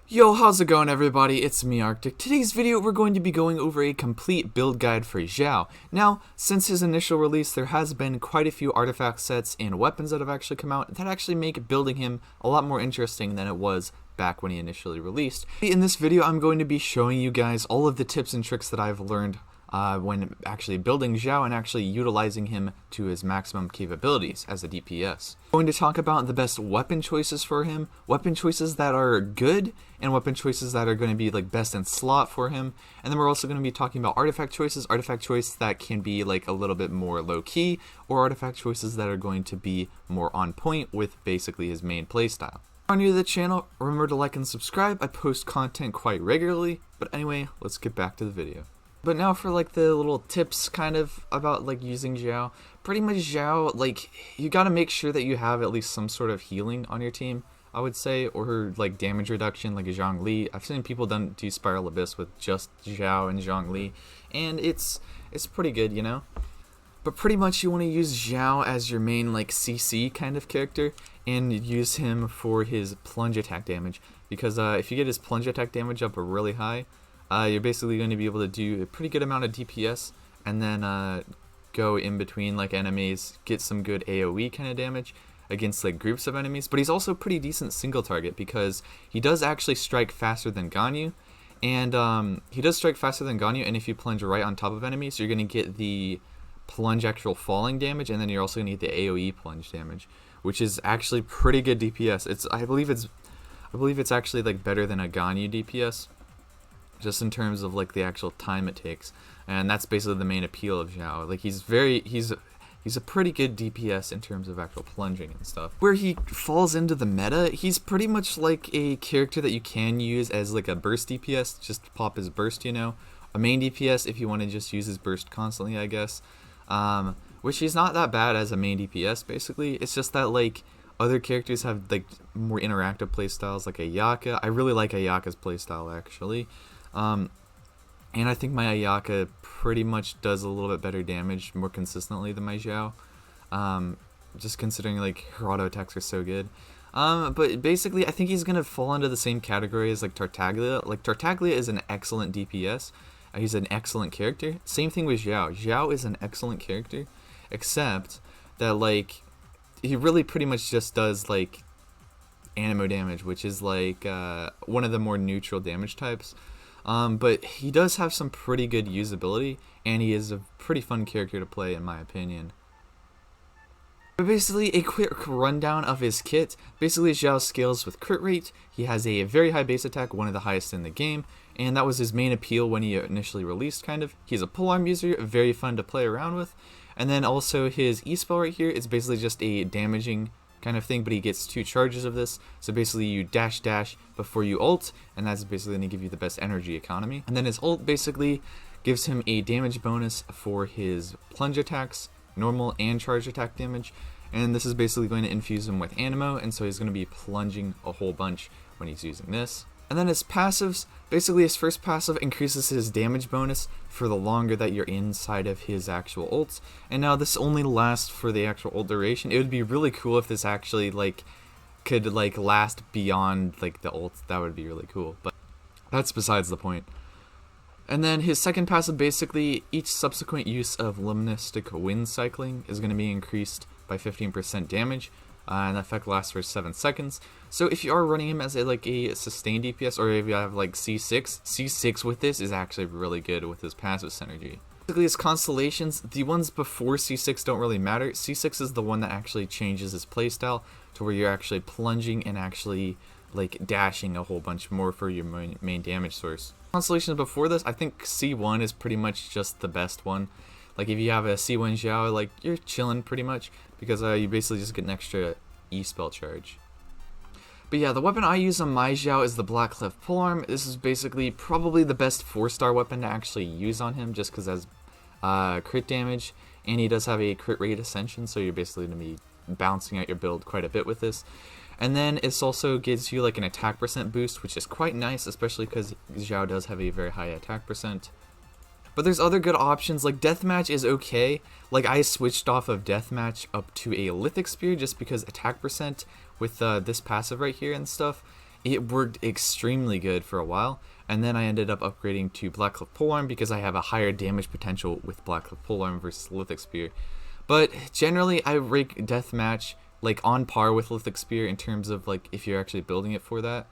Yo, how's it going everybody? It's me, Arctic. Today's video we're going to be going over a complete build guide for Xiao. Now, since his initial release, there has been quite a few artifact sets and weapons that have actually come out that actually make building him a lot more interesting than it was back when he initially released. In this video, I'm going to be showing you guys all of the tips and tricks that I've learned when actually building Xiao and actually utilizing him to his maximum capabilities as a DPS. I'm going to talk about the best weapon choices for him, weapon choices that are good, and weapon choices that are going to be like best in slot for him. And then we're also going to be talking about artifact choices that can be like a little bit more low key, or artifact choices that are going to be more on point with basically his main playstyle. If you're new to the channel, remember to like and subscribe. I post content quite regularly, but anyway, let's get back to the video. But now for like the little tips kind of about like using Xiao. Pretty much Xiao, like you gotta make sure that you have at least some sort of healing on your team, I would say, or like damage reduction like a Zhongli. I've seen people do Spiral Abyss with just Xiao and Zhongli, and it's pretty good, you know? But pretty much you want to use Xiao as your main like CC kind of character, and use him for his plunge attack damage, because if you get his plunge attack damage up really high, you're basically going to be able to do a pretty good amount of DPS, and then go in between like enemies, get some good AoE kind of damage against like groups of enemies. But he's also pretty decent single target, because he does actually strike faster than Ganyu, and and if you plunge right on top of enemies, you're going to get the plunge actual falling damage, and then you're also going to get the AoE plunge damage, which is actually pretty good DPS. I believe it's actually like better than a Ganyu DPS, just in terms of like the actual time it takes, and that's basically the main appeal of Xiao. Like he's a pretty good DPS in terms of actual plunging and stuff. Where he falls into the meta, he's pretty much like a character that you can use as like a burst DPS, just to pop his burst, you know, a main DPS if you want to just use his burst constantly, I guess. Which he's not that bad as a main DPS. Basically, it's just that like other characters have like more interactive playstyles, like Ayaka. I really like Ayaka's playstyle actually. And I think my Ayaka pretty much does a little bit better damage more consistently than my Xiao, just considering like her auto attacks are so good. But basically I think he's gonna fall into the same category as like Tartaglia. Like Tartaglia is an excellent DPS. He's an excellent character. Same thing with Xiao. Xiao is an excellent character, except that like he really pretty much just does like Anemo damage, which is like one of the more neutral damage types. But he does have some pretty good usability, and he is a pretty fun character to play in my opinion. But basically, a quick rundown of his kit. Basically, Xiao scales with crit rate. He has a very high base attack, one of the highest in the game, and that was his main appeal when he initially released, kind of. He's a polearm user, very fun to play around with. And then also his E-spell right here is basically just a damaging kind of thing, but he gets 2 charges of this. So basically you dash before you ult, and that's basically going to give you the best energy economy. And then his ult basically gives him a damage bonus for his plunge attacks, normal and charge attack damage, and this is basically going to infuse him with Anemo, and so he's going to be plunging a whole bunch when he's using this. And then his passives, basically his first passive increases his damage bonus for the longer that you're inside of his actual ults. And now this only lasts for the actual ult duration. It would be really cool if this actually like could like last beyond like the ults. That would be really cool, but that's besides the point. And then his second passive, basically each subsequent use of Luministic Wind Cycling is going to be increased by 15% damage. And that effect lasts for 7 seconds. So if you are running him as a sustained DPS, or if you have like C6 with this is actually really good with his passive synergy. Basically his constellations, the ones before C6 don't really matter. C6 is the one that actually changes his playstyle to where you're actually plunging and actually like dashing a whole bunch more for your main damage source. Constellations before this, I think C1 is pretty much just the best one. Like if you have a C1 Xiao, like you're chilling pretty much, because you basically just get an extra E-spell charge. But yeah, the weapon I use on my Xiao is the Black Clef Polearm. This is basically probably the best 4-star weapon to actually use on him, just because it has crit damage, and he does have a crit rate ascension, so you're basically going to be bouncing out your build quite a bit with this. And then it also gives you like an attack percent boost, which is quite nice, especially because Xiao does have a very high attack percent. But there's other good options, like Deathmatch is okay. Like I switched off of Deathmatch up to a Lithic Spear just because attack percent with this passive right here and stuff it worked extremely good for a while, and then I ended up upgrading to Blackcliff Polearm because I have a higher damage potential with Blackcliff Polearm versus Lithic Spear. But generally, I rank Deathmatch like on par with Lithic Spear in terms of like if you're actually building it for that.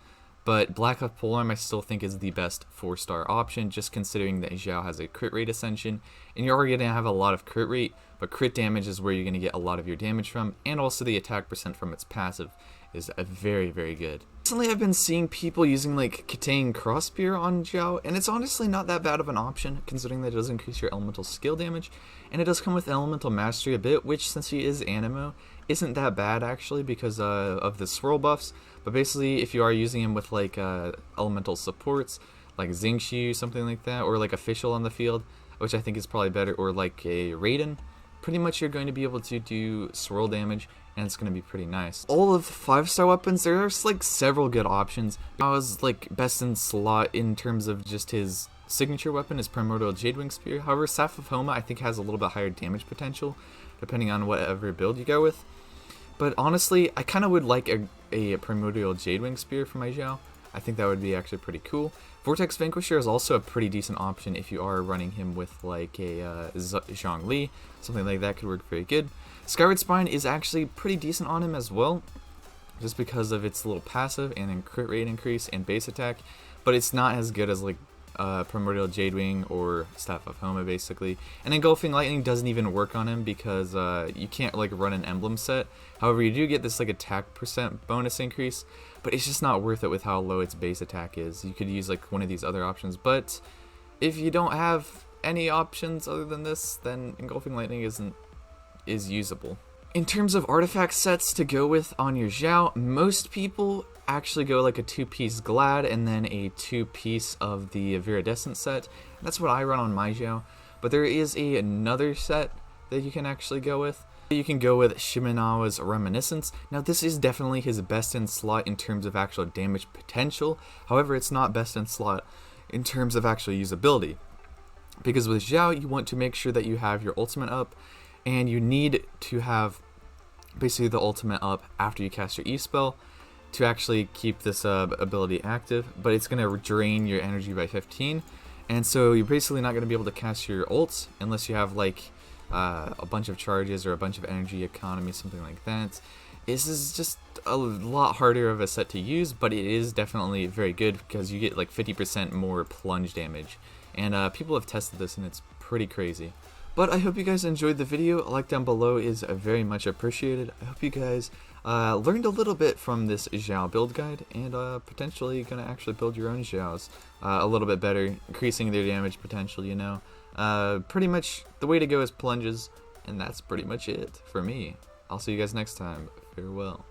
But Blackcliff Polearm I still think is the best 4-star option, just considering that Xiao has a crit rate ascension, and you're already going to have a lot of crit rate, but crit damage is where you're going to get a lot of your damage from, and also the attack percent from its passive is very, very good. Recently I've been seeing people using like Katane Crossbeer on Xiao, and it's honestly not that bad of an option, considering that it does increase your elemental skill damage, and it does come with elemental mastery a bit, which since he is Anemo, isn't that bad actually because of the swirl buffs. But basically, if you are using him with like elemental supports, like Xingqiu, something like that, or like official on the field, which I think is probably better, or like a Raiden, pretty much you're going to be able to do swirl damage, and it's going to be pretty nice. All of the 5-star weapons, there are like several good options. I was like best in slot in terms of just his signature weapon, his Primordial Jadewing Spear. However, Staff of Homa I think has a little bit higher damage potential, depending on whatever build you go with. But honestly, I kind of would like a Primordial Jadewing Spear for my Xiao. I think that would be actually pretty cool. Vortex Vanquisher is also a pretty decent option if you are running him with like a Zhongli. Something like that could work very good. Skyward Spine is actually pretty decent on him as well, just because of its little passive and crit rate increase and base attack. But it's not as good as like Primordial Jadewing or Staff of Homa basically. And Engulfing Lightning doesn't even work on him because you can't like run an emblem set. However, you do get this like attack percent bonus increase, but it's just not worth it with how low its base attack is. You could use like one of these other options, but if you don't have any options other than this, then Engulfing Lightning is usable. In terms of artifact sets to go with on your Xiao, most people actually go like a 2-piece Glad and then a 2-piece of the Viridescent set. That's what I run on my Xiao. But there is another set that you can actually go with. You can go with Shimenawa's Reminiscence. Now this is definitely his best in slot in terms of actual damage potential. However, it's not best in slot in terms of actual usability. Because with Xiao, you want to make sure that you have your ultimate up, and you need to have basically the ultimate up after you cast your E-spell to actually keep this ability active, but it's going to drain your energy by 15, and so you're basically not going to be able to cast your ults unless you have like a bunch of charges or a bunch of energy economy, something like that. This is just a lot harder of a set to use, but it is definitely very good because you get like 50% more plunge damage, and people have tested this and it's pretty crazy. But I hope you guys enjoyed the video. A like down below is very much appreciated. I hope you guys learned a little bit from this Xiao build guide, and potentially going to actually build your own Xiaos a little bit better, increasing their damage potential, you know. Pretty much the way to go is plunges, and that's pretty much it for me. I'll see you guys next time. Farewell.